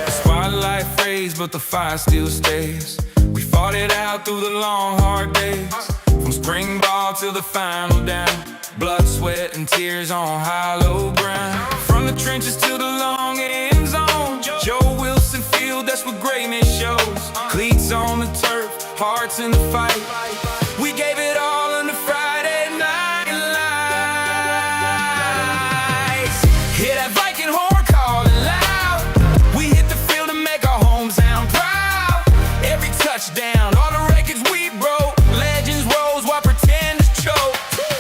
Spotlight fades, but the fire still stays. We fought it out through the long, hard days. From spring ball to the final down. Blood, sweat, and tears on hollow ground. From the trenches to the long end zone. Joe Wilson Field, that's what greatness shows. Cleats on the turf, hearts in the fight. We gave it all under Friday night lights. Hear that Viking horn calling loud. We hit the field to make our hometown proud. Every touchdown, all the records we broke. Legends rose while pretenders choke.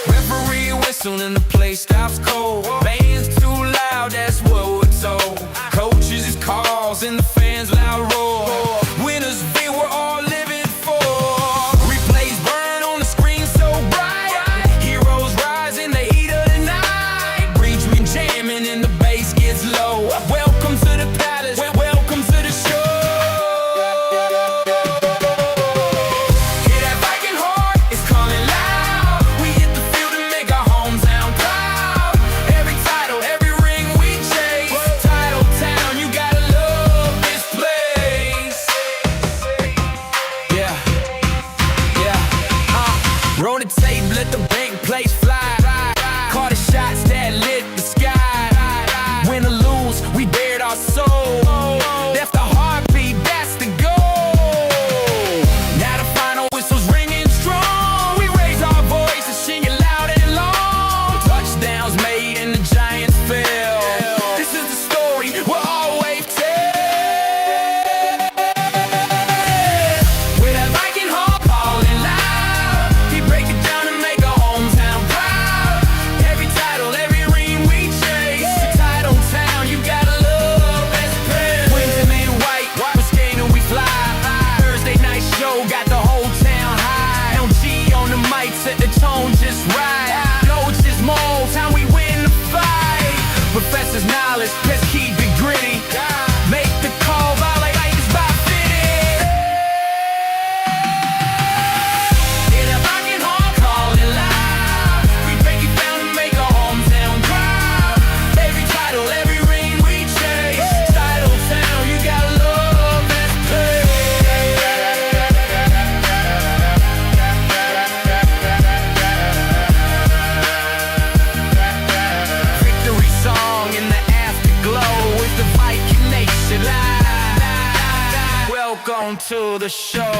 Referee whistle and the place stops cold. Band's too loud, that's what we're told. Coaches his calls and the fans loud roar. Winners they were all living for. Replays burn on the screen so bright. Heroes rise in the heat of the night. Breachman jamming and the bass gets low. Welcome to the palace, welcome to the show. Hear that Viking horn, it's calling loud. We hit the field to make our hometown proud. Every title, every ring we chase. Title town, you gotta love this place. Yeah, roll the tape, let the bank plates fly. Call the shots that lit the sky. Win or lose, we bared our soul. That's the heartbeat, that's the goal. Now the final whistle's ringing strong. We raise our voice and sing it loud and long. Touchdowns made and the Giants fell. This is the story we'll always tell. With that Viking horn calling loud, we break it down and make our hometown proud. Every title, every ring we chase. Title town, you gotta love this place. Women in white, we're skating, we fly. Thursday night show got the whole town high. LG on the mic, set the tone just right. Coaches mold, time we win the fight. Professor's knowledge, let's keep it gritty. Make the call, violate is by fitting. Hear that Viking horn calling loud. We break it down and make our hometown proud. Every title, every ring we chase. Title town, you gotta love this place. Victory song in the afterglow is the Viking Nation live. Welcome to the show.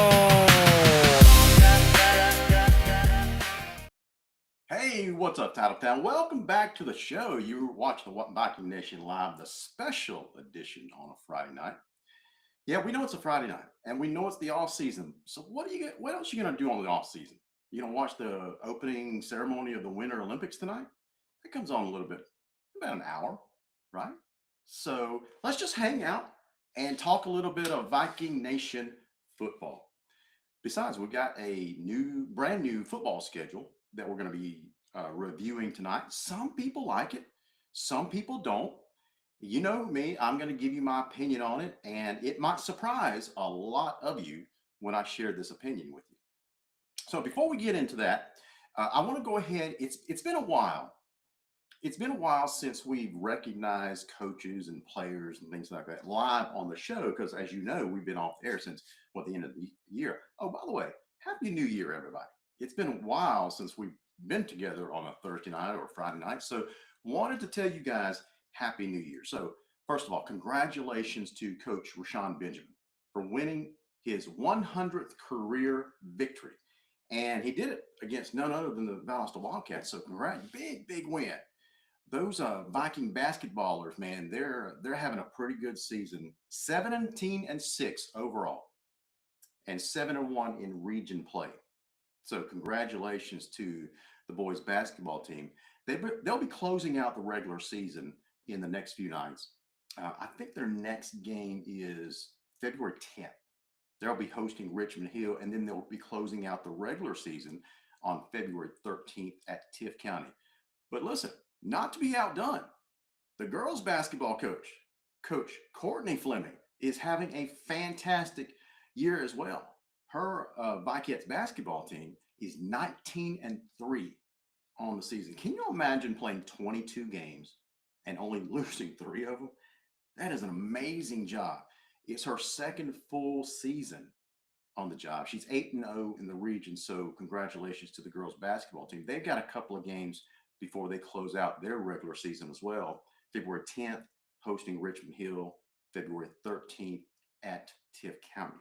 Hey, what's up, Titletown? Welcome back to the show. You're watching the Viking Nation Live, the special edition on a Friday night. Yeah, we know it's a Friday night, and we know it's the off season. So what else are you gonna do on the off season? You gonna watch the opening ceremony of the Winter Olympics tonight? It comes on a little bit, about an hour, right? So let's just hang out and talk a little bit of Viking Nation football. Besides, we've got a brand new football schedule that we're going to be reviewing tonight. Some people like it, some people don't. You know me, I'm going to give you my opinion on it, and it might surprise a lot of you when I share this opinion with you. So before we get into that, I want to go ahead. It's been a while. It's been a while since we've recognized coaches and players and things like that live on the show, because as you know, we've been off air since the end of the year. Oh, by the way, Happy New Year, everybody. It's been a while since we've been together on a Thursday night or Friday night. So wanted to tell you guys Happy New Year. So first of all, congratulations to Coach Rashawn Benjamin for winning his 100th career victory. And he did it against none other than the Valdosta Wildcats. So congrats, big win. Those Viking basketballers, man, they're having a pretty good season. 17-6 overall, and 7-1 in region play. So congratulations to the boys basketball team. They'll be closing out the regular season in the next few nights. I think their next game is February 10th. They'll be hosting Richmond Hill, and then they'll be closing out the regular season on February 13th at Tift County. But listen, not to be outdone, the girls basketball Coach Courtney Fleming, is having a fantastic year as well. Her Vikings basketball team is 19-3 on the season. Can you imagine playing 22 games and only losing 3 of them. That is an amazing job. It's her second full season on the job. She's 8-0 in the region, so congratulations to the girls basketball team. They've got a couple of games before they close out their regular season as well. February 10th, hosting Richmond Hill, February 13th at Tift County.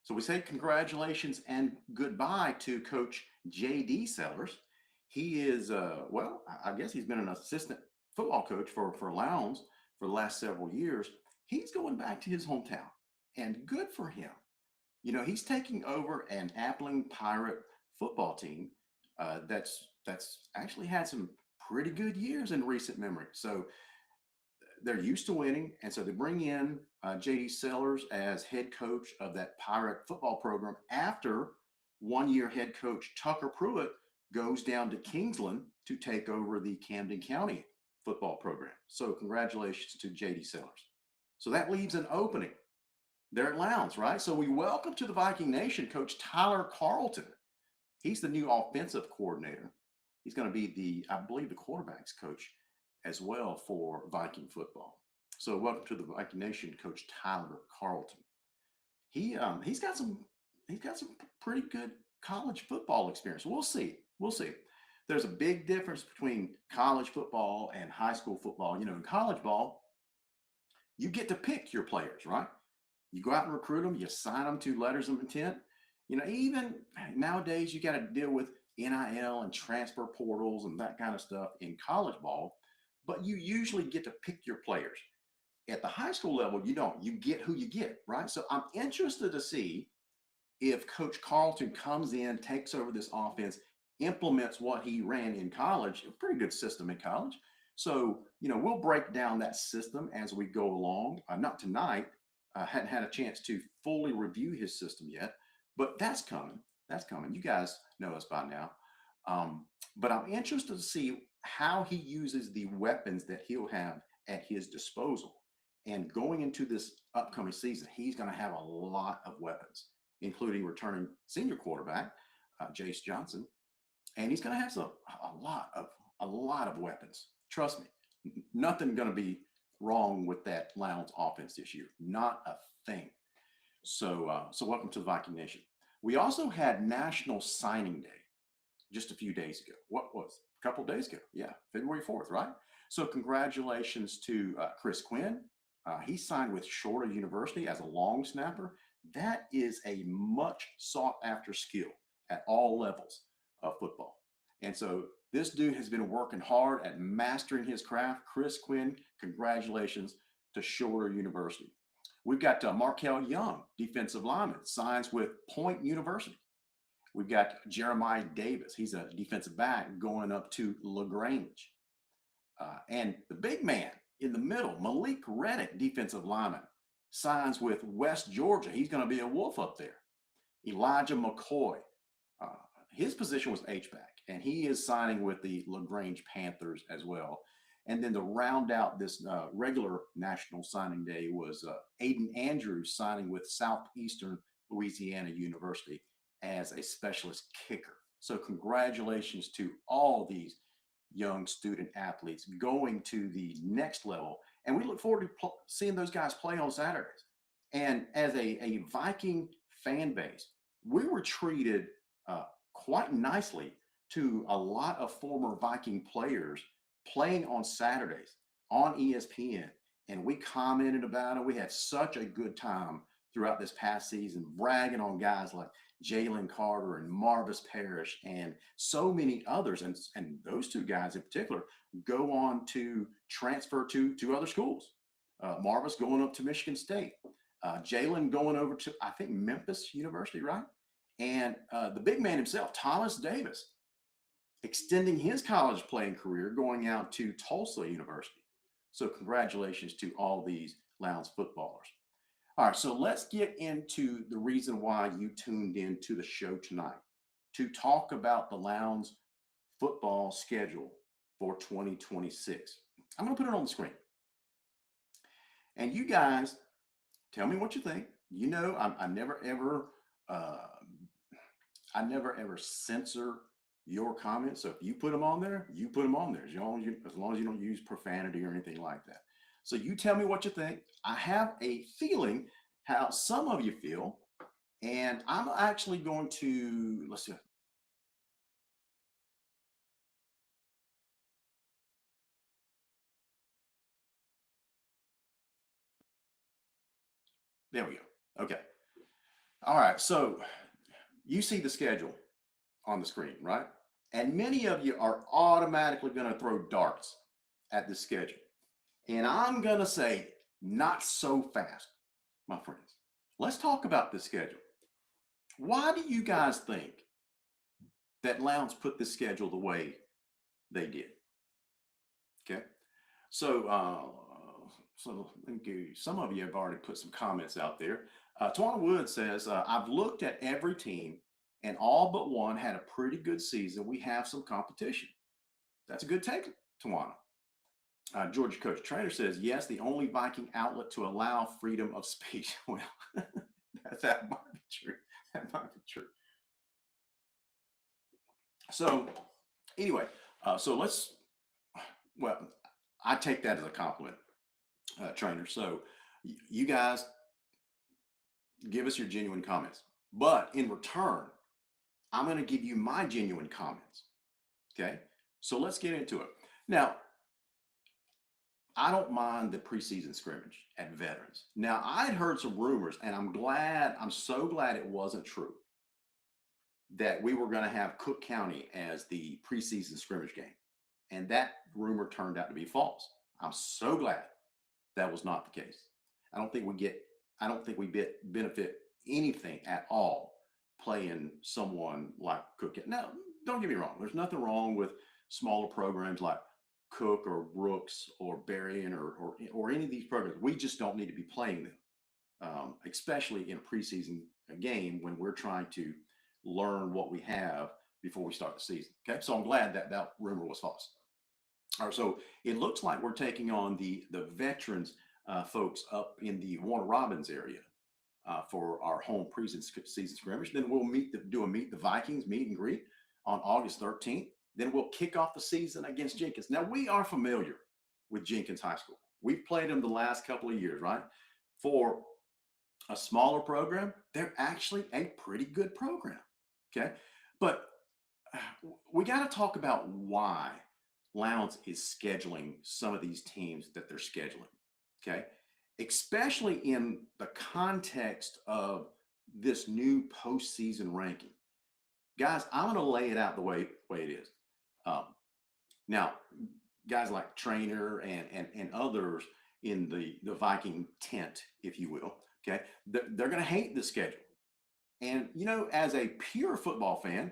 So we say congratulations and goodbye to Coach J.D. Sellers. He is, well, I guess he's been an assistant football coach for Lowndes for the last several years. He's going back to his hometown, and good for him. You know, he's taking over an Appling Pirate football team that's actually had some pretty good years in recent memory. So they're used to winning, and so they bring in J.D. Sellers as head coach of that Pirate football program after one-year head coach Tucker Pruitt goes down to Kingsland to take over the Camden County football program. So congratulations to J.D. Sellers. So that leaves an opening there at Lowndes, right? So we welcome to the Viking Nation Coach Tyler Carlton. He's the new offensive coordinator. He's going to be I believe, the quarterback's coach as well for Viking football. So welcome to the Viking Nation, Coach Tyler Carlton. He's got some pretty good college football experience. We'll see. There's a big difference between college football and high school football. You know, in college ball, you get to pick your players, right? You go out and recruit them, you sign them to letters of intent. You know, even nowadays, you got to deal with NIL and transfer portals and that kind of stuff in college ball, but you usually get to pick your players. At the high school level, you don't. You get who you get, right? So I'm interested to see if Coach Carlton comes in, takes over this offense, implements what he ran in college, a pretty good system in college. So, you know, we'll break down that system as we go along. Not tonight. Hadn't had a chance to fully review his system yet, but that's coming. That's coming. You guys know us by now. But I'm interested to see how he uses the weapons that he'll have at his disposal. And going into this upcoming season, he's going to have a lot of weapons, including returning senior quarterback, Jace Johnson. And he's going to have a lot of weapons. Trust me, nothing going to be wrong with that Lowndes offense this year. Not a thing. So welcome to the Viking Nation. We also had National Signing Day just a few days ago. What was it? A couple of days ago? Yeah, February 4th, right? So congratulations to Chris Quinn. He signed with Shorter University as a long snapper. That is a much sought after skill at all levels of football. And so this dude has been working hard at mastering his craft. Chris Quinn, congratulations to Shorter University. We've got Markel Young, defensive lineman, signs with Point University. We've got Jeremiah Davis. He's a defensive back going up to LaGrange. And the big man in the middle, Malik Reddick, defensive lineman, signs with West Georgia. He's going to be a Wolf up there. Elijah McCoy, his position was H-back, and he is signing with the LaGrange Panthers as well. And then to round out this regular National Signing Day was Aiden Andrews signing with Southeastern Louisiana University as a specialist kicker. So congratulations to all these young student athletes going to the next level. And we look forward to seeing those guys play on Saturdays. And as a Viking fan base, we were treated quite nicely to a lot of former Viking players playing on Saturdays on ESPN. And we commented about it. We had such a good time throughout this past season, bragging on guys like Jalen Carter and Marvis Parrish and so many others. And those two guys in particular go on to transfer to other schools. Marvis going up to Michigan State. Jalen going over to, I think, Memphis University, right? And the big man himself, Thomas Davis, extending his college playing career, going out to Tulsa University. So congratulations to all these Lowndes footballers. All right, so let's get into the reason why you tuned in to the show tonight, to talk about the Lowndes football schedule for 2026. I'm going to put it on the screen. And you guys, tell me what you think. You know, I never ever censor your comments. So if you put them on there, you put them on there, as long as you don't use profanity or anything like that. So you tell me what you think. I have a feeling how some of you feel, and I'm actually going to, let's see. There we go. Okay. All right. So you see the schedule on the screen, right? And many of you are automatically going to throw darts at the schedule. And I'm going to say, not so fast, my friends. Let's talk about the schedule. Why do you guys think that Lowndes put the schedule the way they did? Okay. So, thank you. Some of you have already put some comments out there. Tawana Wood says, I've looked at every team and all but one had a pretty good season. We have some competition. That's a good take, Tawana. Georgia Coach Trainer says, yes, the only Viking outlet to allow freedom of speech. Well, that might be true. That might be true. So anyway, well, I take that as a compliment, Trainer. So you guys give us your genuine comments. But in return, I'm going to give you my genuine comments. Okay? So let's get into it. Now, I don't mind the preseason scrimmage at Veterans. Now, I'd heard some rumors, and I'm so glad it wasn't true, that we were going to have Cook County as the preseason scrimmage game. And that rumor turned out to be false. I'm so glad that was not the case. I don't think we benefit anything at all playing someone like Cook. Now, don't get me wrong. There's nothing wrong with smaller programs like Cook or Brooks or Berrien or any of these programs. We just don't need to be playing them, especially in a preseason game when we're trying to learn what we have before we start the season. Okay, so I'm glad that rumor was false. All right, so it looks like we're taking on the veterans folks up in the Warner Robins area for our home preseason scrimmage. Then we'll do a Meet the Vikings meet and greet on August 13th. Then we'll kick off the season against Jenkins. Now, we are familiar with Jenkins High School. We've played them the last couple of years, right? For a smaller program, they're actually a pretty good program, okay? But we got to talk about why Lowndes is scheduling some of these teams that they're scheduling, okay? Especially in the context of this new postseason ranking. Guys, I'm going to lay it out the way it is. Now, guys like Trainer and others in the Viking tent, if you will, okay, they're going to hate the schedule. And, you know, as a pure football fan,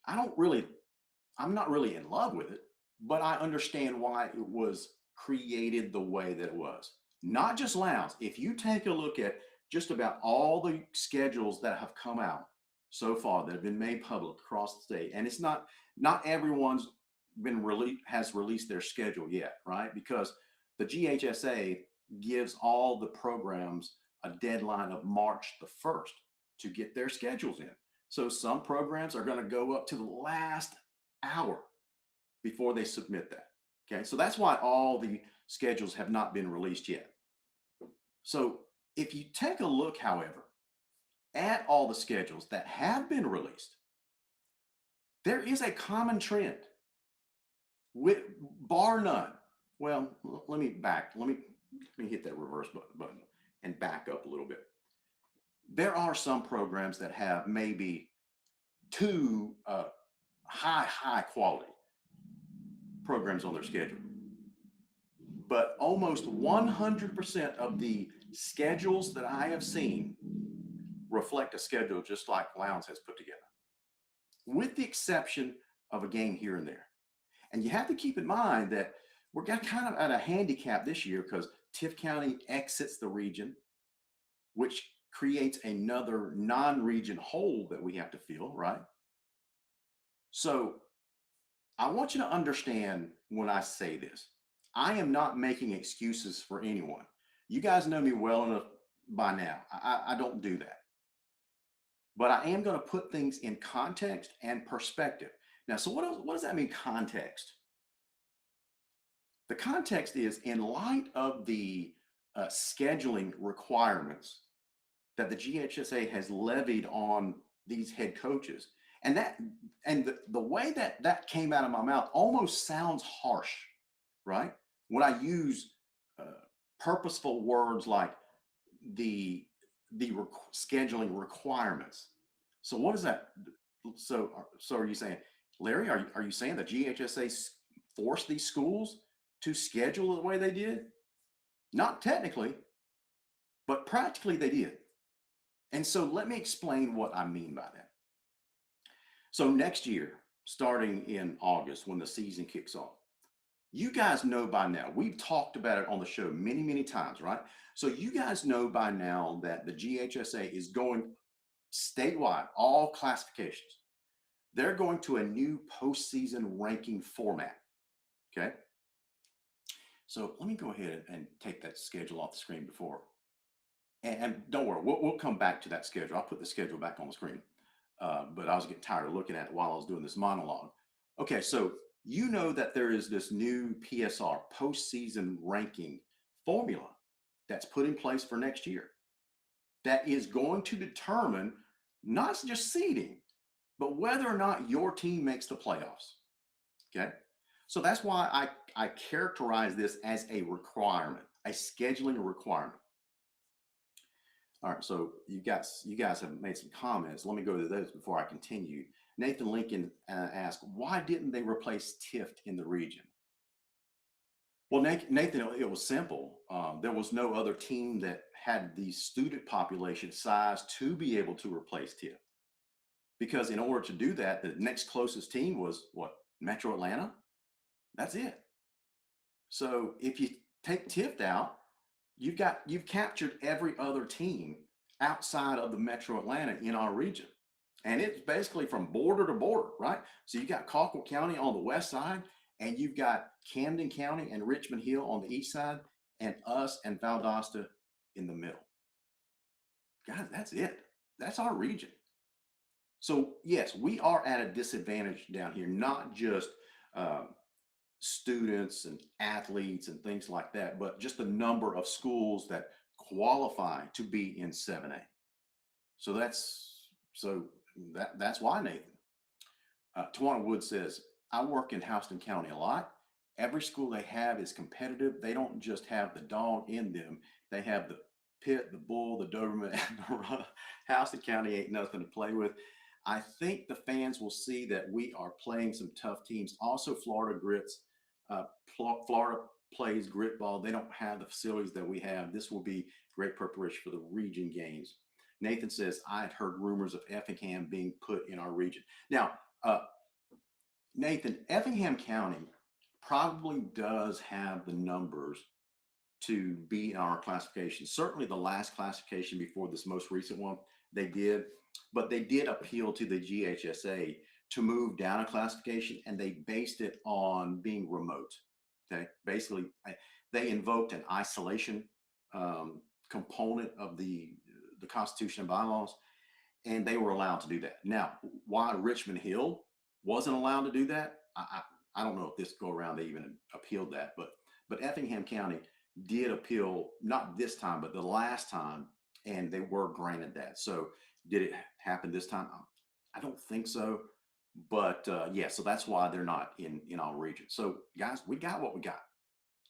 I'm not really in love with it, but I understand why it was created the way that it was. Not just Lowndes. If you take a look at just about all the schedules that have come out so far that have been made public across the state, and it's not everyone's has released their schedule yet, right? Because the GHSA gives all the programs a deadline of March the 1st to get their schedules in. So some programs are going to go up to the last hour before they submit that. Okay, so that's why all the schedules have not been released yet. So if you take a look, however, at all the schedules that have been released, there is a common trend, with bar none. Well, let me hit that reverse button and back up a little bit. There are some programs that have maybe two high quality programs on their schedule, but almost 100% of the schedules that I have seen reflect a schedule just like Lowndes has put together, with the exception of a game here and there. And you have to keep in mind that we're kind of at a handicap this year because Tift County exits the region, which creates another non-region hole that we have to fill, right? So I want you to understand when I say this, I am not making excuses for anyone. You guys know me well enough by now. I don't do that. But I am going to put things in context and perspective, Now, so what does that mean, context? The context is in light of the scheduling requirements that the GHSA has levied on these head coaches. And the way that that came out of my mouth almost sounds harsh, right? When I use uh, purposeful words like the scheduling requirements. So what is that? So are you saying, Larry? Are you saying the GHSA forced these schools to schedule the way they did? Not technically, but practically they did. And so let me explain what I mean by that. So next year, starting in August, when the season kicks off, you guys know by now, we've talked about it on the show many, many times, right? So you guys know by now that the GHSA is going statewide, all classifications. They're going to a new postseason ranking format, okay? So let me go ahead and take that schedule off the screen before. And don't worry, we'll come back to that schedule. I'll put the schedule back on the screen. But I was getting tired of looking at it while I was doing this monologue. Okay, so you know that there is this new PSR, postseason ranking formula, that's put in place for next year that is going to determine not just seeding, but whether or not your team makes the playoffs. Okay, so that's why I characterize this as a requirement, a scheduling requirement. All right, so you guys have made some comments. Let me go to those before I continue. Nathan Lincoln asked, why didn't they replace Tift in the region? Well, Nathan, it was simple. There was no other team that had the student population size to be able to replace Tift. Because in order to do that, the next closest team was what? Metro Atlanta? That's it. So if you take Tift out, you've captured every other team outside of the Metro Atlanta in our region. And it's basically from border to border, right? So you got Colquitt County on the west side, and you've got Camden County and Richmond Hill on the east side, and us and Valdosta in the middle. Guys, that's it. That's our region. So yes, we are at a disadvantage down here, not just students and athletes and things like that, but just the number of schools that qualify to be in 7A. So that's why, Nathan. Tawana Wood says, I work in Houston County a lot. Every school they have is competitive. They don't just have the dog in them. They have the pit, the bull, the Doberman, and the run. Houston County ain't nothing to play with. I think the fans will see that we are playing some tough teams. Also, Florida plays grit ball. They don't have the facilities that we have. This will be great preparation for the region games. Nathan says, I had heard rumors of Effingham being put in our region. Now, Nathan, Effingham County probably does have the numbers to be in our classification. Certainly the last classification before this most recent one, they did, but they did appeal to the GHSA to move down a classification, and they based it on being remote. Okay, basically, they invoked an isolation component of the Constitution and bylaws, and they were allowed to do that. Now, why Richmond Hill wasn't allowed to do that, I don't know if this go around they even appealed that, but Effingham County did appeal, not this time, but the last time, and they were granted that. So did it happen this time? I don't think so. But yeah, so that's why they're not in our region. So guys, we got what we got.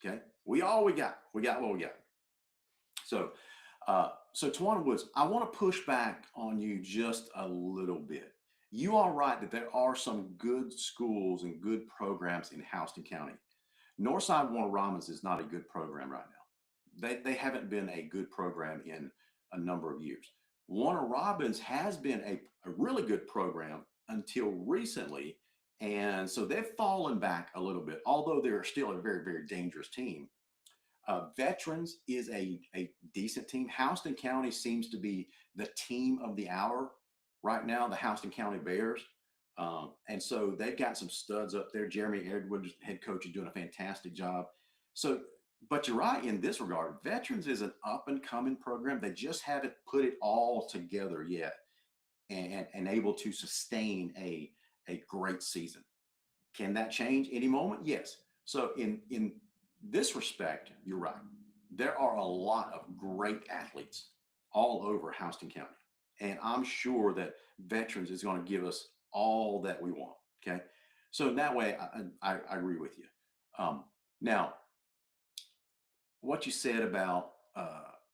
Okay, we got what we got. So so Tawana Woods, I want to push back on you just a little bit. You are right that there are some good schools and good programs in Houston County. Northside Warner Robins is not a good program right now. They haven't been a good program in a number of years. Warner Robins has been a really good program until recently. And so they've fallen back a little bit, although they're still a very, very dangerous team. Veterans is a decent team. Houston County seems to be the team of the hour right now, the Houston County Bears. And so they've got some studs up there. Jeremy Edwards, head coach, is doing a fantastic job. So, but you're right in this regard. Veterans is an up and coming program. They just haven't put it all together yet and able to sustain a great season. Can that change any moment? Yes. So in this respect, you're right. There are a lot of great athletes all over Houston County. And I'm sure that veterans is going to give us all that we want. Okay. So in that way, I agree with you. Now, what you said about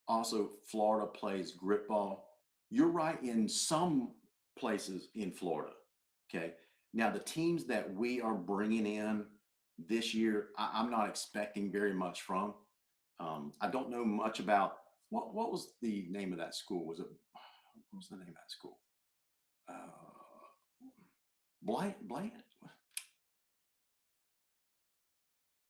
also Florida plays grit ball, you're right in some places in Florida. Okay. Now, the teams that we are bringing in this year, I'm not expecting very much from. I don't know much about what was the name of that school? What was the name of that school? Blanche?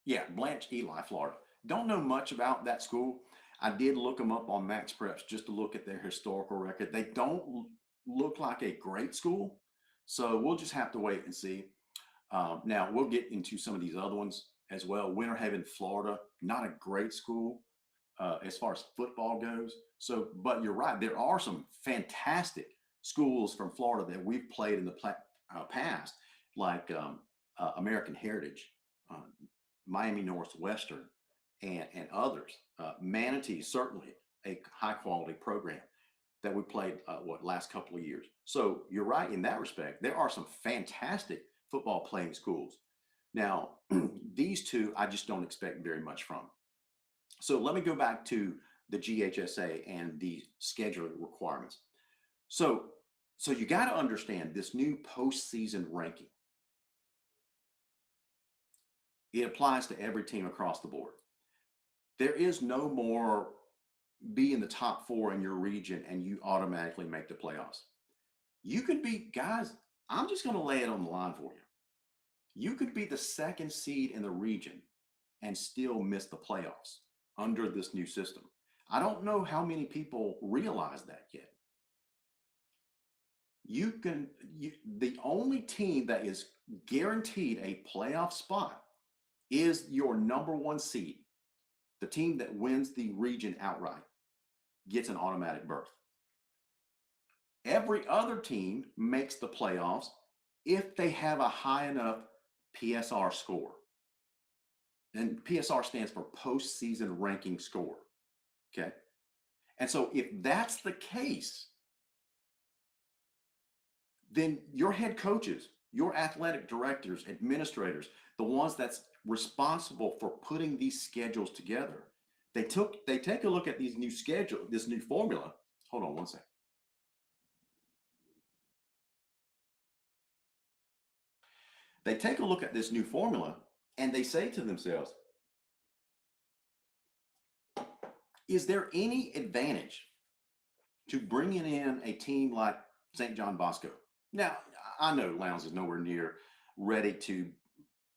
Yeah, Blanche, Eli, Florida. Don't know much about that school. I did look them up on Max Preps just to look at their historical record. They don't look like a great school, so we'll just have to wait and see. Now, we'll get into some of these other ones as well. Winter Haven, Florida, not a great school as far as football goes. So, but you're right. There are some fantastic schools from Florida that we've played in the past, like American Heritage, Miami Northwestern, and others. Manatee, certainly a high quality program that we played last couple of years. So you're right in that respect. There are some fantastic football playing schools. Now, these two I just don't expect very much from. So let me go back to the GHSA and the scheduling requirements. So you got to understand this new postseason ranking. It applies to every team across the board. There is no more be in the top 4 in your region and you automatically make the playoffs. You could be, guys, I'm just going to lay it on the line for you. You could be the 2nd seed in the region and still miss the playoffs under this new system. I don't know how many people realize that yet. The only team that is guaranteed a playoff spot is your number 1 seed. The team that wins the region outright gets an automatic berth. Every other team makes the playoffs if they have a high enough PSR score. And PSR stands for postseason ranking score. Okay. And so if that's the case, then your head coaches, your athletic directors, administrators, the ones that's responsible for putting these schedules together, they take a look at these new schedule, this new formula. Hold on one second. They take a look at this new formula and they say to themselves, is there any advantage to bringing in a team like St. John Bosco? Now, I know Lowndes is nowhere near ready to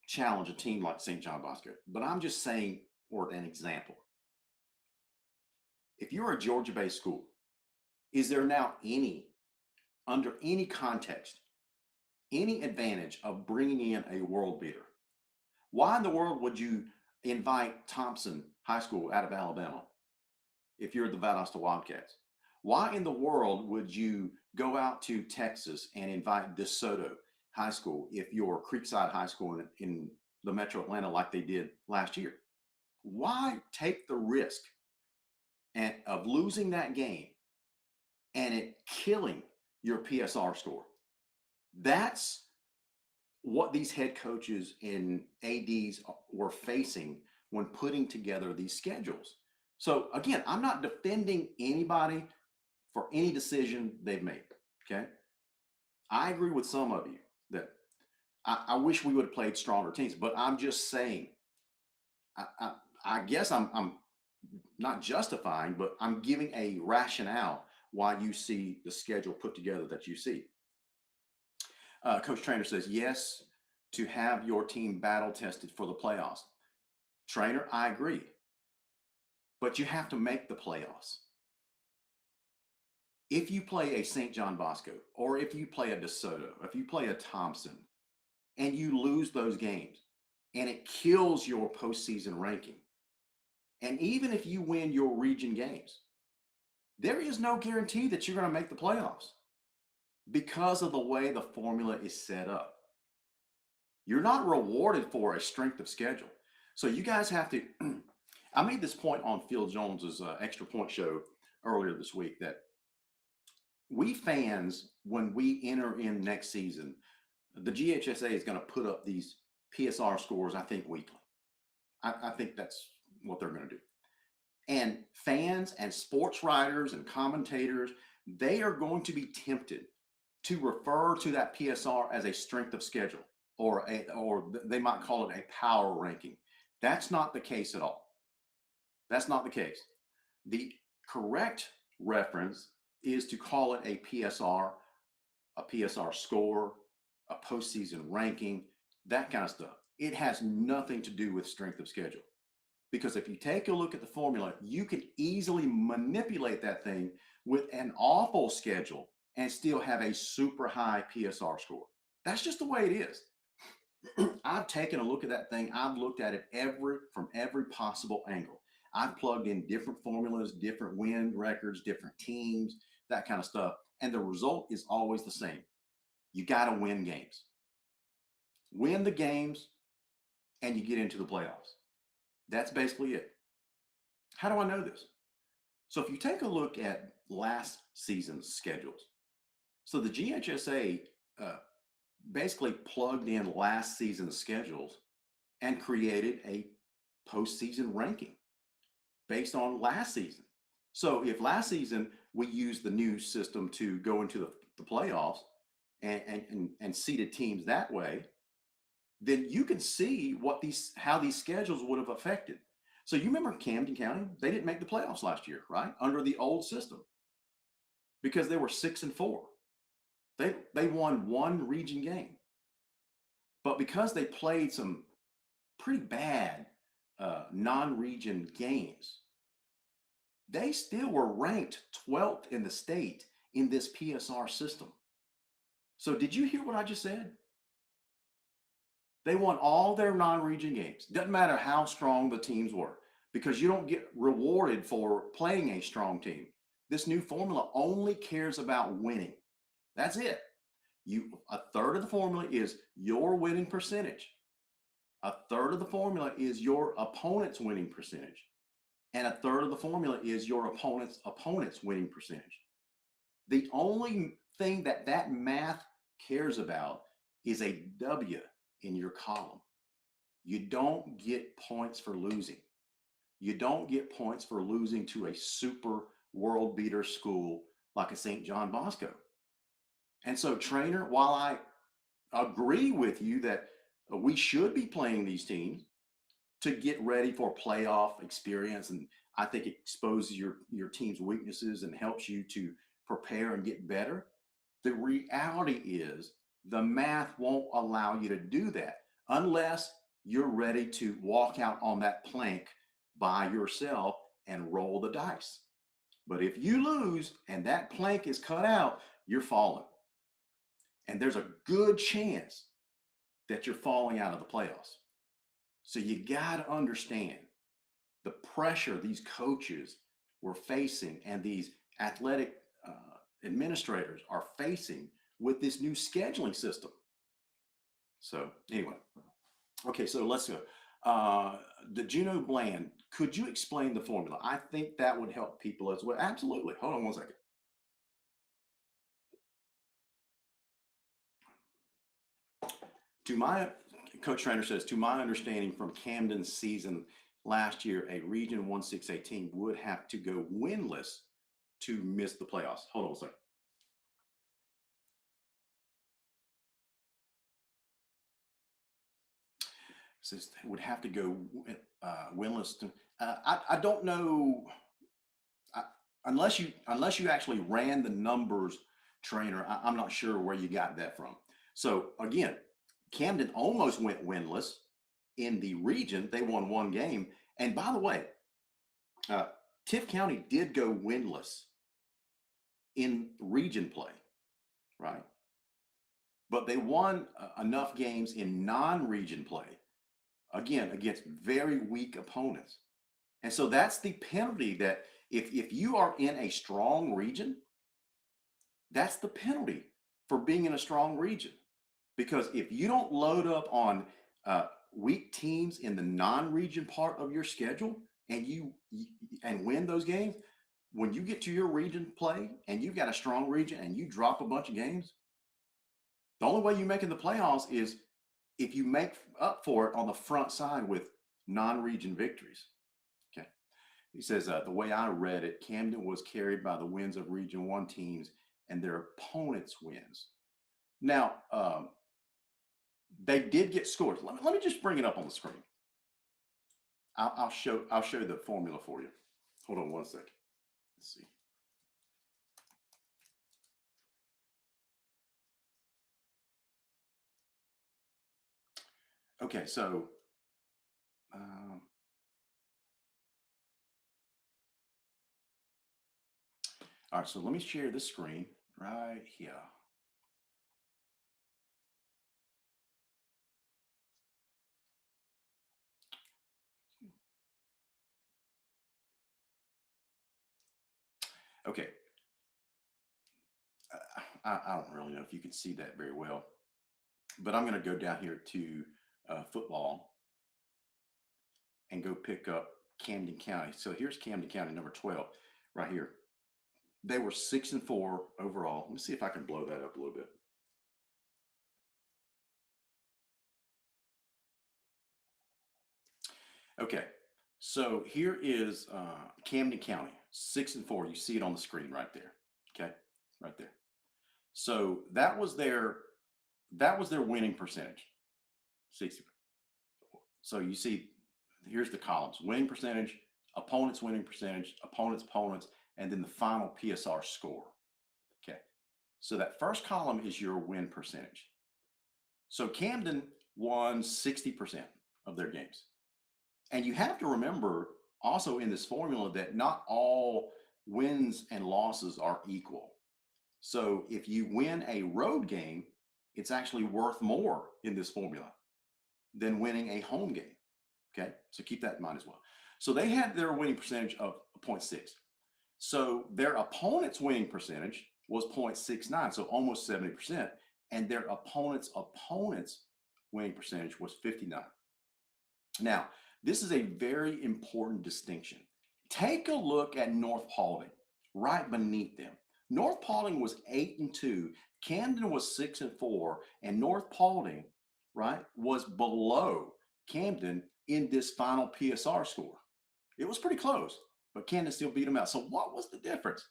challenge a team like St. John Bosco, but I'm just saying, for an example, if you're a Georgia-based school, is there now under any context, any advantage of bringing in a world beater? Why in the world would you invite Thompson High School out of Alabama if you're the Valdosta Wildcats? Why in the world would you go out to Texas and invite DeSoto High School if you're Creekside High School in the Metro Atlanta like they did last year? Why take the risk of losing that game and it killing your PSR score? That's what these head coaches and ADs were facing when putting together these schedules. So again, I'm not defending anybody for any decision they've made. Okay. I agree with some of you that I wish we would have played stronger teams, but I'm just saying, I guess I'm not justifying, but I'm giving a rationale why you see the schedule put together that you see. Coach Trainer says, yes, to have your team battle tested for the playoffs. Trainer, I agree. But you have to make the playoffs. If you play a St. John Bosco, or if you play a DeSoto, if you play a Thompson, and you lose those games, and it kills your postseason ranking, and even if you win your region games, there is no guarantee that you're going to make the playoffs. because of the way the formula is set up. You're not rewarded for a strength of schedule. So you guys have to. I made this point on Phil Jones's Extra Point show earlier this week that we fans, when we enter in next season, the GHSA is going to put up these PSR scores, I think, weekly. I think that's what they're going to do. And fans and sports writers and commentators, they are going to be tempted to refer to that PSR as a strength of schedule, or they might call it a power ranking. That's not the case at all. That's not the case. The correct reference is to call it a PSR score, a postseason ranking, that kind of stuff. It has nothing to do with strength of schedule. Because if you take a look at the formula, you can easily manipulate that thing with an awful schedule and still have a super high PSR score. That's just the way it is. I've taken a look at that thing. I've looked at it from every possible angle. I've plugged in different formulas, different win records, different teams, that kind of stuff. And the result is always the same. You got to win games. Win the games and you get into the playoffs. That's basically it. How do I know this? So if you take a look at last season's schedules, so the GHSA basically plugged in last season's schedules and created a postseason ranking based on last season. So if last season we used the new system to go into the playoffs and seeded teams that way, then you can see how these schedules would have affected. So you remember Camden County, they didn't make the playoffs last year, right? Under the old system, because they were 6-4. They won one region game. But because they played some pretty bad non-region games, they still were ranked 12th in the state in this PSR system. So did you hear what I just said? They won all their non-region games. Doesn't matter how strong the teams were, because you don't get rewarded for playing a strong team. This new formula only cares about winning. That's it. A third of the formula is your winning percentage. A third of the formula is your opponent's winning percentage. And a third of the formula is your opponent's winning percentage. The only thing that math cares about is a W in your column. You don't get points for losing. You don't get points for losing to a super world beater school like a St. John Bosco. And so, trainer, while I agree with you that we should be playing these teams to get ready for playoff experience, and I think it exposes your team's weaknesses and helps you to prepare and get better, the reality is the math won't allow you to do that unless you're ready to walk out on that plank by yourself and roll the dice. But if you lose and that plank is cut out, you're falling. And there's a good chance that you're falling out of the playoffs. So you got to understand the pressure these coaches were facing and these athletic administrators are facing with this new scheduling system. So anyway, okay, so let's go. The Juno Bland, could you explain the formula? I think that would help people as well. Absolutely. Hold on one second. Coach Trainer says, to my understanding from Camden's season last year, a Region 1-6A team would have to go winless to miss the playoffs. Hold on a second. Says they would have to go winless. I don't know, unless you actually ran the numbers, Trainer. I'm not sure where you got that from. So again, Camden almost went winless in the region. They won one game. And by the way, Tift County did go winless in region play, right? But they won enough games in non-region play, again, against very weak opponents. And so that's the penalty that if you are in a strong region, that's the penalty for being in a strong region. Because if you don't load up on weak teams in the non-region part of your schedule and you and win those games, when you get to your region play and you've got a strong region and you drop a bunch of games, the only way you make in the playoffs is if you make up for it on the front side with non-region victories. Okay. He says, the way I read it, Camden was carried by the wins of Region 1 teams and their opponents' wins. Now, they did get scores. Let me just bring it up on the screen. I'll show the formula for you. Hold on one second. Let's see. Okay, so all right, so let me share this screen right here. Okay. I don't really know if you can see that very well, but I'm going to go down here to football and go pick up Camden County. So here's Camden County, number 12, right here. They were 6-4 overall. Let me see if I can blow that up a little bit. Okay, so here is Camden County, 6-4. You see it on the screen right there. Okay, right there. So that was their winning percentage, 60. So you see, here's the columns: winning percentage, opponents' winning percentage, opponents, and then the final PSR score. Okay, so that first column is your win percentage. So Camden won 60% of their games. And you have to remember also in this formula that not all wins and losses are equal. So if you win a road game, it's actually worth more in this formula than winning a home game. Okay, so keep that in mind as well. So they had their winning percentage of 0.6. So their opponent's winning percentage was 0.69, so almost 70%. And their opponent's winning percentage was 59. Now, this is a very important distinction. Take a look at North Paulding right beneath them. North Paulding was 8-2, Camden was 6-4, and North Paulding, right, was below Camden in this final PSR score. It was pretty close, but Camden still beat them out. So what was the difference?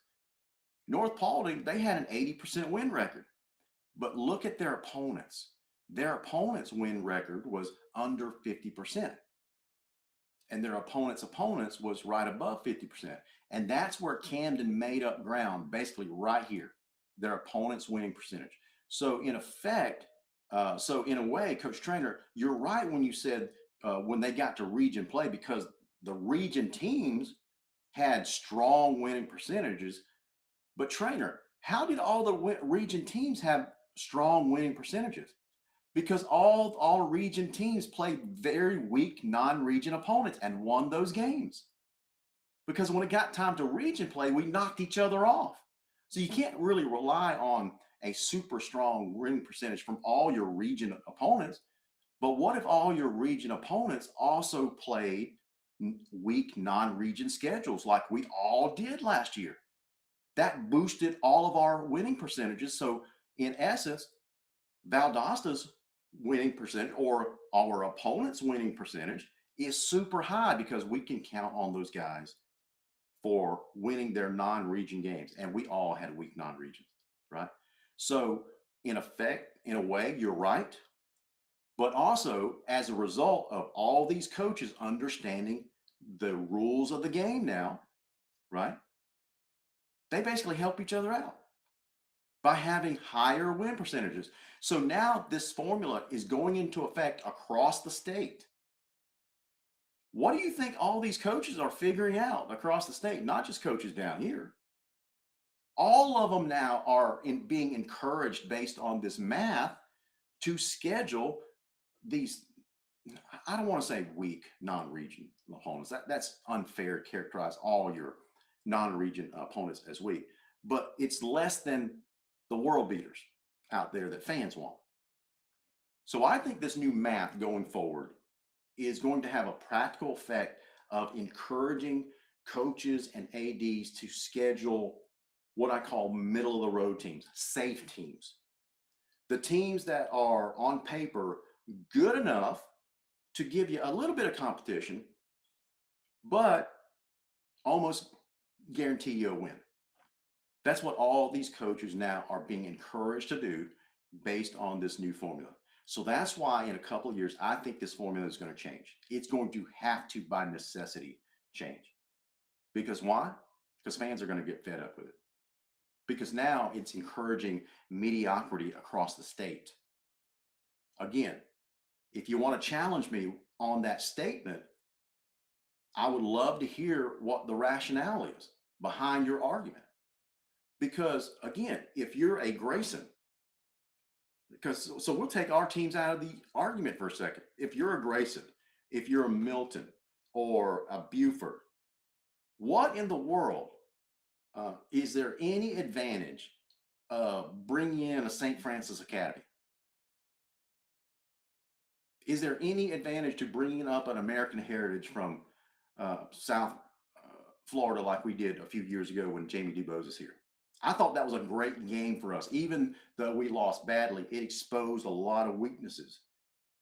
North Paulding, they had an 80% win record, but look at their opponents. Their opponents' win record was under 50%. And their opponents' was right above 50%. And that's where Camden made up ground, basically right here, their opponents' winning percentage. So in effect, so in a way, Coach Trainer, you're right when you said when they got to region play, because the region teams had strong winning percentages. But Trainer, how did all the region teams have strong winning percentages? Because all region teams played very weak non-region opponents and won those games. Because when it got time to region play, we knocked each other off. So you can't really rely on a super strong winning percentage from all your region opponents. But what if all your region opponents also played weak non-region schedules like we all did last year? That boosted all of our winning percentages. So in essence, Valdosta's winning percentage, or our opponent's winning percentage, is super high because we can count on those guys for winning their non-region games. And we all had weak non-region, right? So in effect, in a way, you're right. But also as a result of all these coaches understanding the rules of the game now, right? They basically help each other out by having higher win percentages. So now this formula is going into effect across the state. What do you think all these coaches are figuring out across the state? Not just coaches down here. All of them now are being encouraged based on this math to schedule these, I don't want to say weak non-region opponents. That's unfair to characterize all your non-region opponents as weak, but it's less than the world beaters. out there that fans want. So I think this new map going forward is going to have a practical effect of encouraging coaches and ADs to schedule what I call middle of the road teams, safe teams. The teams that are on paper good enough to give you a little bit of competition, but almost guarantee you a win. That's what all these coaches now are being encouraged to do based on this new formula. So that's why in a couple of years, I think this formula is going to change. It's going to have to, by necessity, change. Because why? Because fans are going to get fed up with it. Because now it's encouraging mediocrity across the state. Again, if you want to challenge me on that statement, I would love to hear what the rationale is behind your argument. Because again, if you're a Grayson, so we'll take our teams out of the argument for a second. If you're a Grayson, if you're a Milton or a Buford, what in the world is there any advantage of bringing in a St. Francis Academy? Is there any advantage to bringing up an American Heritage from South Florida like we did a few years ago when Jamie DuBose is here? I thought that was a great game for us. Even though we lost badly, it exposed a lot of weaknesses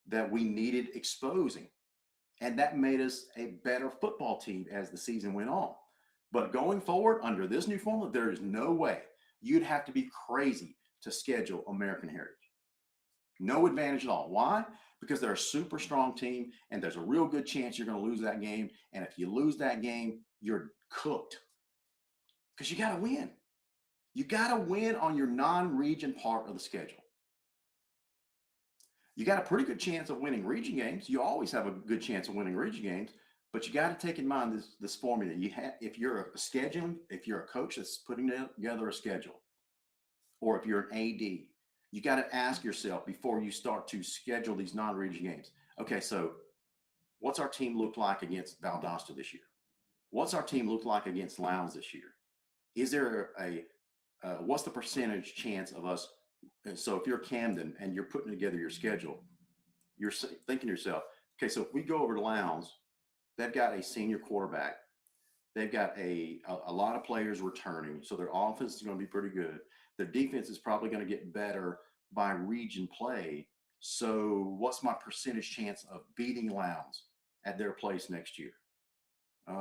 that we needed exposing. And that made us a better football team as the season went on. But going forward, under this new formula, there is no way. You'd have to be crazy to schedule American Heritage. No advantage at all. Why? Because they're a super strong team, and there's a real good chance you're going to lose that game. And if you lose that game, you're cooked. Because you got to win. You got to win on your non-region part of the schedule. You got a pretty good chance of winning region games. You always have a good chance of winning region games, but you got to take in mind this formula. You have, if you're a scheduling, if you're a coach that's putting together a schedule, or if you're an AD, you got to ask yourself before you start to schedule these non-region games. Okay, so what's our team look like against Valdosta this year? What's our team look like against Lowndes this year? Is there what's the percentage chance of us? And so if you're Camden and you're putting together your schedule, you're thinking to yourself, okay, so if we go over to Lowndes, they've got a senior quarterback. They've got a lot of players returning. So their offense is going to be pretty good. Their defense is probably going to get better by region play. So what's my percentage chance of beating Lowndes at their place next year?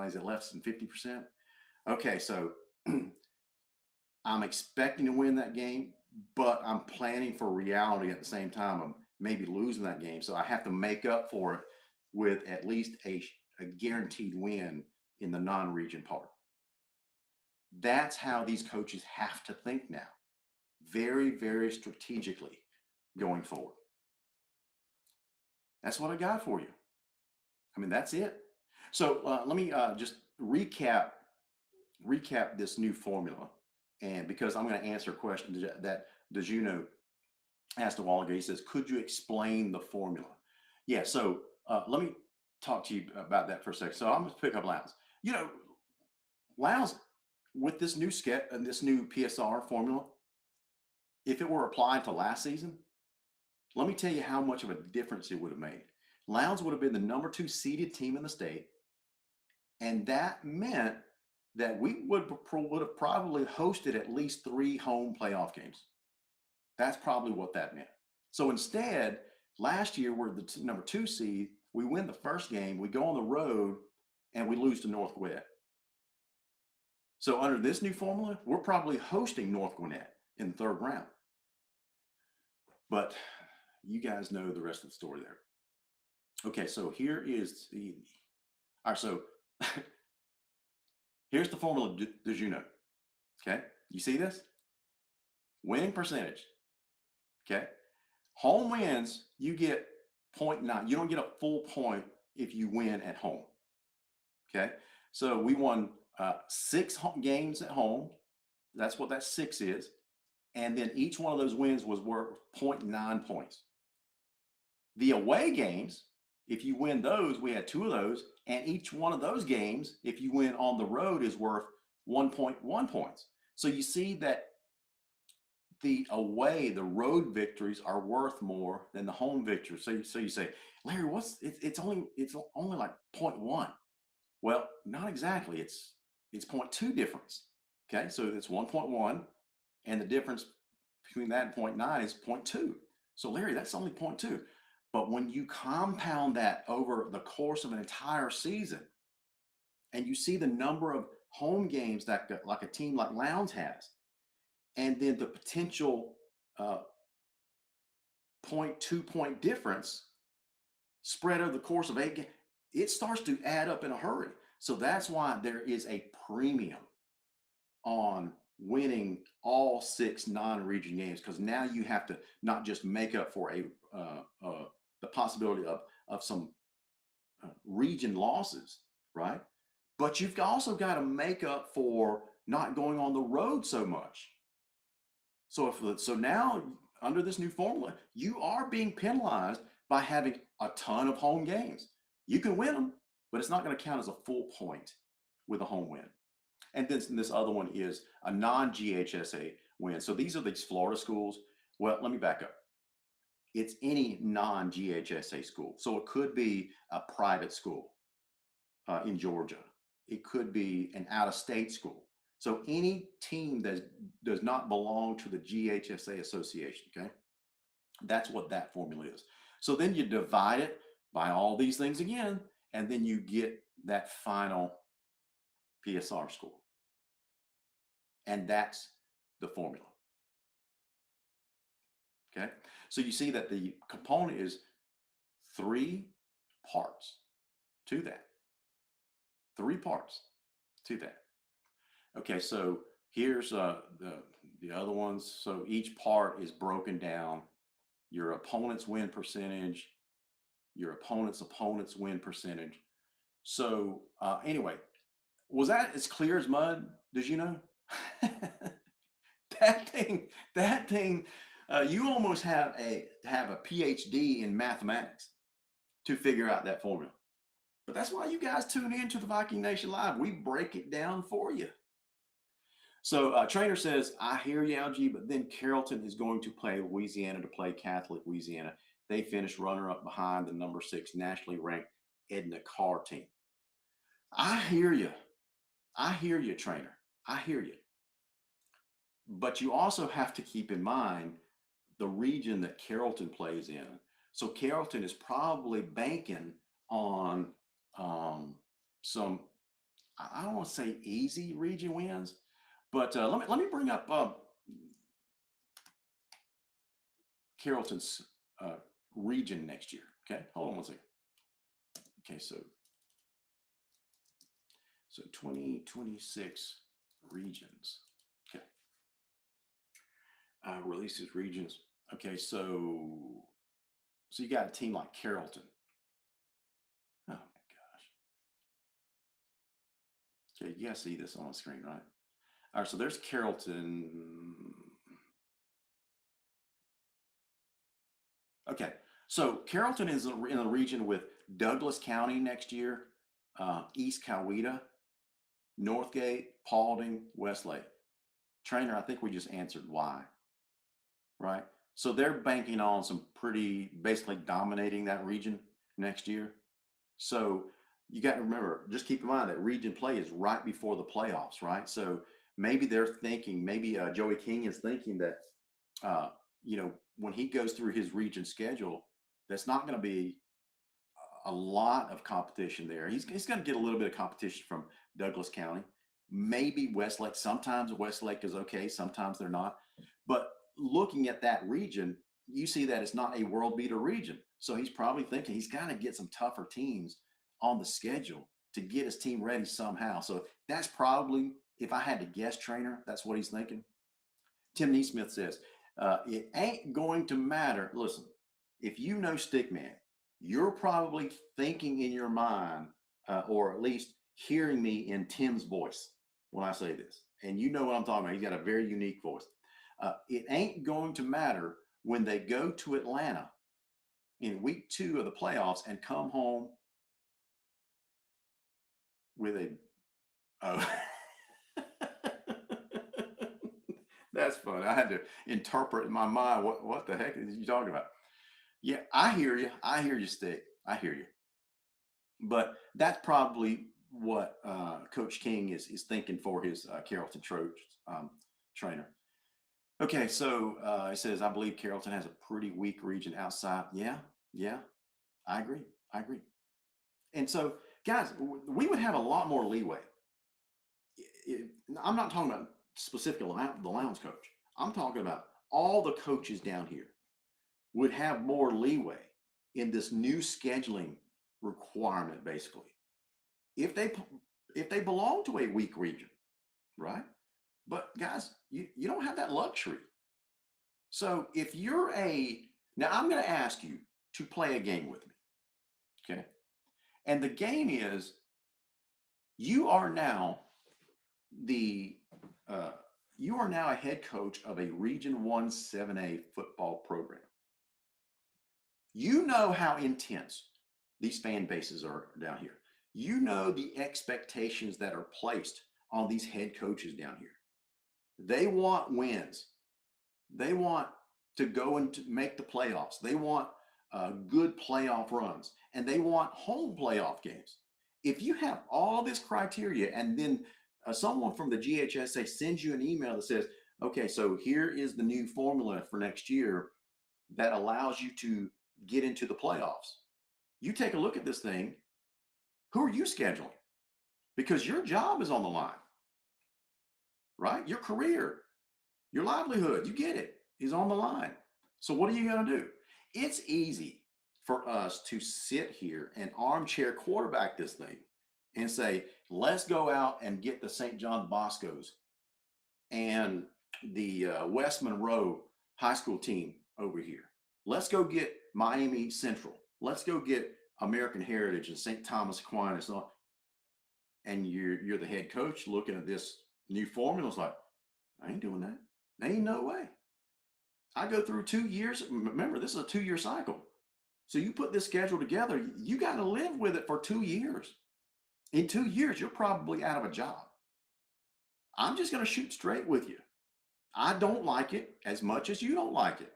Is it less than 50%? Okay, so I'm expecting to win that game, but I'm planning for reality at the same time. I'm maybe losing that game. So I have to make up for it with at least a guaranteed win in the non-region part. That's how these coaches have to think now. Very, very strategically going forward. That's what I got for you. I mean, that's it. So let me just recap this new formula. And because I'm going to answer a question that DeJuno asked a while ago, he says, could you explain the formula? Yeah, so let me talk to you about that for a second. So I'm going to pick up Lowndes. You know, Lowndes, with this new this new PSR formula, if it were applied to last season, let me tell you how much of a difference it would have made. Lowndes would have been the number 2 seeded team in the state. And that meant that we would have probably hosted at least 3 home playoff games. That's probably what that meant. So instead, last year we're the number 2 seed. We win the first game, we go on the road, and we lose to North Gwinnett. So under this new formula, we're probably hosting North Gwinnett in the 3rd round. But you guys know the rest of the story there. Okay, so here is the, all right, so here's the formula DeJuno. Okay, you see this? Winning percentage. Okay, home wins, you get 0.9. You don't get a full point if you win at home. Okay, so we won 6 games at home. That's what that 6 is. And then each one of those wins was worth 0.9 points. The away games, if you win those, we had 2 of those, and each one of those games, if you win on the road, is worth 1.1 points. So you see that the road victories are worth more than the home victories. So you say, Larry, it's only like 0.1. Well, not exactly. It's 0.2 difference. Okay, so it's 1.1, and the difference between that and 0.9 is 0.2. So Larry, that's only 0.2. But when you compound that over the course of an entire season, and you see the number of home games that like a team like Lowndes has, and then the potential 0.2 point difference spread over the course of 8 games, it starts to add up in a hurry. So that's why there is a premium on winning all 6 non-region games, because now you have to not just make up for the possibility of some region losses, right? But you've also got to make up for not going on the road so much. So now under this new formula, you are being penalized by having a ton of home games. You can win them, but it's not going to count as a full point with a home win. And then this other one is a non-GHSA win. So these are these Florida schools. Well, let me back up. It's any non-GHSA school. So it could be a private school in Georgia. It could be an out-of-state school. So any team that does not belong to the GHSA association, okay? That's what that formula is. So then you divide it by all these things again, and then you get that final PSR score. And that's the formula. Okay, so you see that the component is 3 parts to that. 3 parts to that. Okay, so here's the other ones. So each part is broken down. Your opponent's win percentage, your opponent's win percentage. So anyway, was that as clear as mud? Did you know? that thing, you almost have a PhD in mathematics to figure out that formula. But that's why you guys tune in to the Viking Nation Live. We break it down for you. So Trainer says, I hear you, LG, but then Carrollton is going to play Louisiana to play Catholic Louisiana. They finished runner-up behind the number 6 nationally ranked Edna Carr team. I hear you. I hear you, Trainer. I hear you. But you also have to keep in mind the region that Carrollton plays in. So Carrollton is probably banking on some, I don't want to say easy region wins, but let me bring up Carrollton's region next year. Okay, hold on one second. Okay, so 2026 regions. Okay, releases regions. Okay, so you got a team like Carrollton. Oh my gosh. Okay, you guys see this on the screen, right? All right, so there's Carrollton. Okay, so Carrollton is in a region with Douglas County next year, East Coweta, Northgate, Paulding, Westlake. Trainer, I think we just answered why, right? So they're banking on some basically dominating that region next year. So you got to remember, just keep in mind that region play is right before the playoffs, right? So maybe they're thinking, maybe Joey King is thinking that, when he goes through his region schedule, that's not going to be a lot of competition there. He's going to get a little bit of competition from Douglas County, maybe Westlake. Sometimes Westlake is okay, sometimes they're not. But looking at that region, you see that it's not a world beater region. So he's probably thinking he's got to get some tougher teams on the schedule to get his team ready somehow. So that's probably, if I had to guess, Trainer, that's what he's thinking. Tim Neesmith says, it ain't going to matter. Listen, if you know Stickman, you're probably thinking in your mind, or at least hearing me in Tim's voice when I say this. And you know what I'm talking about. He's got a very unique voice. It ain't going to matter when they go to Atlanta in week 2 of the playoffs and come home with That's funny. I had to interpret in my mind what the heck is you talking about? Yeah, I hear you. I hear you, Stick. I hear you. But that's probably what Coach King is thinking for his Carrollton trainer. Okay, so it says, I believe Carrollton has a pretty weak region outside. Yeah, yeah, I agree. I agree. And so, guys, we would have a lot more leeway. I'm not talking about specifically the Lowndes coach. I'm talking about all the coaches down here would have more leeway in this new scheduling requirement, basically, if they belong to a weak region, right? But guys, you don't have that luxury. So if you're now I'm going to ask you to play a game with me, okay? And the game is you are now you are now a head coach of a Region 1 7A football program. You know how intense these fan bases are down here. You know the expectations that are placed on these head coaches down here. They want wins. They want to go and to make the playoffs. They want good playoff runs, and they want home playoff games. If you have all this criteria, and then someone from the GHSA sends you an email that says, okay, so here is the new formula for next year that allows you to get into the playoffs. You take a look at this thing. Who are you scheduling? Because your job is on the line, right? Your career, your livelihood, you get it, is on the line. So what are you going to do? It's easy for us to sit here and armchair quarterback this thing and say, let's go out and get the St. John Boscos and the West Monroe high school team over here. Let's go get Miami Central. Let's go get American Heritage and St. Thomas Aquinas. And you're the head coach looking at this new formula. It's like, I ain't doing that. There ain't no way. I go through 2 years. Remember, this is a 2-year cycle. So you put this schedule together, you got to live with it for 2 years. In 2 years, you're probably out of a job. I'm just going to shoot straight with you. I don't like it as much as you don't like it.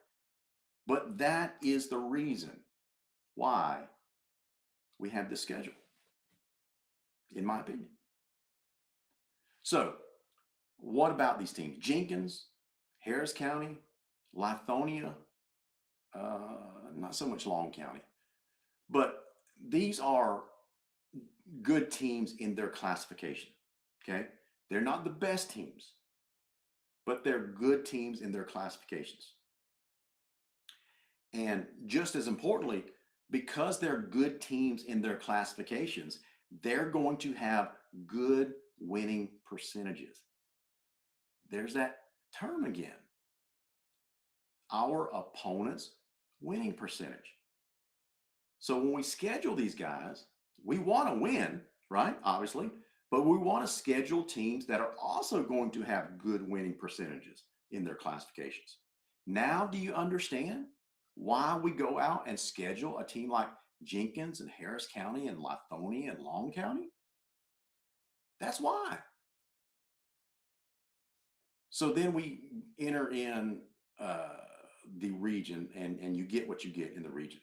But that is the reason why we have this schedule, in my opinion. So what about these teams? Jenkins, Harris County, Lithonia, not so much Long County, but these are good teams in their classification, okay? They're not the best teams, but they're good teams in their classifications. And just as importantly, because they're good teams in their classifications, they're going to have good winning percentages. There's that term again. Our opponent's winning percentage. So when we schedule these guys, we want to win, right? Obviously, but we want to schedule teams that are also going to have good winning percentages in their classifications. Now, do you understand why we go out and schedule a team like Jenkins and Harris County and Lithonia and Long County? That's why. So then we enter in the region, and you get what you get in the region.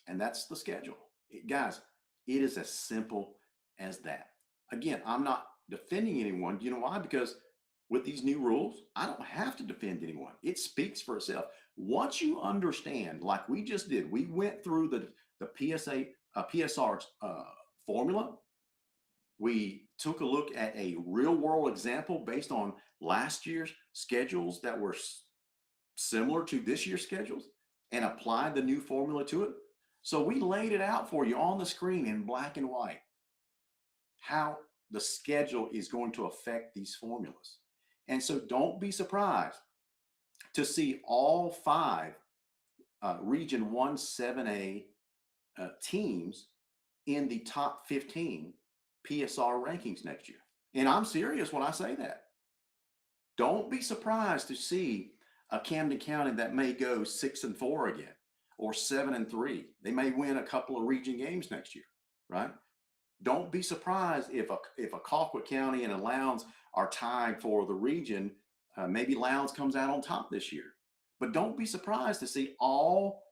And that's the schedule. Guys, it is as simple as that. Again, I'm not defending anyone. You know why? Because with these new rules, I don't have to defend anyone. It speaks for itself. Once you understand, like we just did, we went through the PSR's formula. We took a look at a real world example based on last year's schedules that were similar to this year's schedules and applied the new formula to it. So we laid it out for you on the screen in black and white, how the schedule is going to affect these formulas. And so don't be surprised to see all 5 Region 1 7A teams in the top 15 PSR rankings next year. And I'm serious when I say that. Don't be surprised to see a Camden County that may go 6-4 again, or 7-3. They may win a couple of region games next year, right? Don't be surprised if a Colquitt County and a Lowndes are tied for the region Maybe Lowndes comes out on top this year. But don't be surprised to see all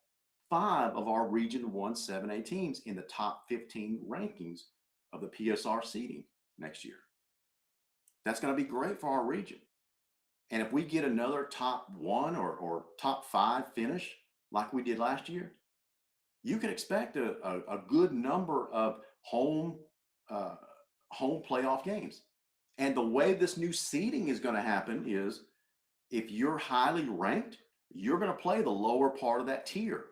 5 of our Region 1 7A teams in the top 15 rankings of the PSR seeding next year. That's going to be great for our region. And if we get another top 1 or top 5 finish like we did last year, you can expect a good number of home playoff games. And the way this new seeding is going to happen is if you're highly ranked, you're going to play the lower part of that tier.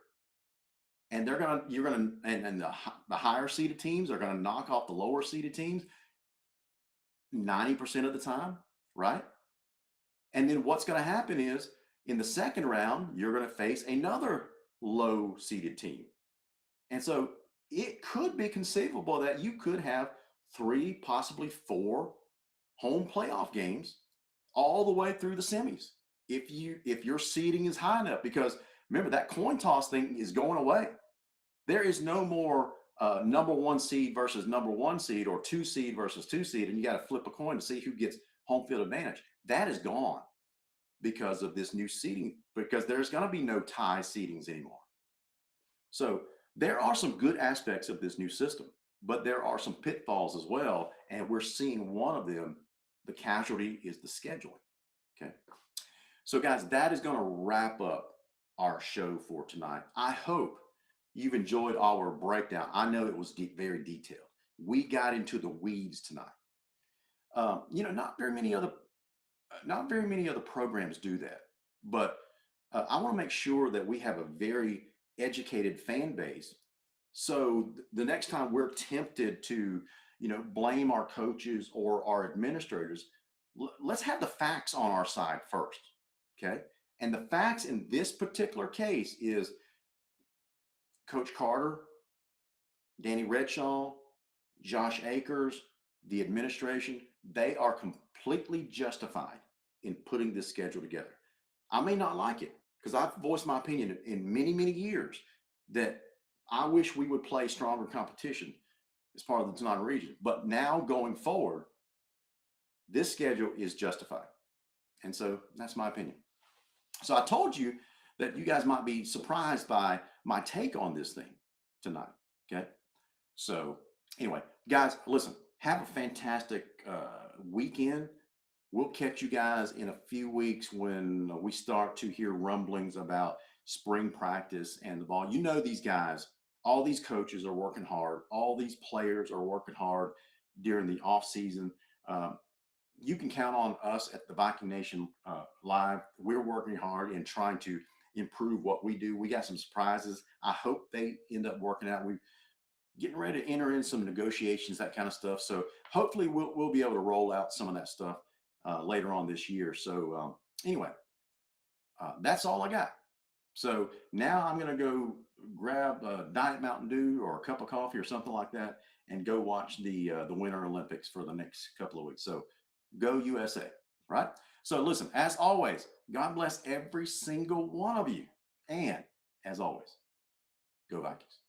And the higher seeded teams are going to knock off the lower seeded teams 90% of the time, right? And then what's going to happen is in the second round, you're going to face another low seeded team. And so it could be conceivable that you could have 3, possibly 4 home playoff games all the way through the semis if your seeding is high enough. Because remember, that coin toss thing is going away. There is no more number 1 seed versus number 1 seed, or 2 seed versus 2 seed, and you got to flip a coin to see who gets home field advantage. That is gone because of this new seeding, because there's going to be no tie seedings anymore. So there are some good aspects of this new system, but there are some pitfalls as well, and we're seeing one of them. The casualty is the scheduling. Okay. So guys, that is going to wrap up our show for tonight. I hope you've enjoyed our breakdown. I know it was very detailed. We got into the weeds tonight. Not very many other programs do that, but I want to make sure that we have a very educated fan base. So the next time we're tempted to, blame our coaches or our administrators, let's have the facts on our side first. Okay. And the facts in this particular case is Coach Carter, Danny Redshaw, Josh Akers, the administration, they are completely justified in putting this schedule together. I may not like it because I've voiced my opinion in many, many years that I wish we would play stronger competition as part of the Tenino region. But now going forward, this schedule is justified. And so that's my opinion. So I told you that you guys might be surprised by my take on this thing tonight. Okay. So anyway, guys, listen, have a fantastic weekend. We'll catch you guys in a few weeks when we start to hear rumblings about spring practice and the ball. These guys, all these coaches are working hard. All these players are working hard during the off season. You can count on us at the Viking Nation Live. We're working hard in trying to improve what we do. We got some surprises. I hope they end up working out. We're getting ready to enter in some negotiations, that kind of stuff. So hopefully we'll be able to roll out some of that stuff later on this year. So anyway, that's all I got. So now I'm going to go grab a Diet Mountain Dew or a cup of coffee or something like that and go watch the Winter Olympics for the next couple of weeks. So go USA, right? So listen, as always, God bless every single one of you. And as always, go Vikings.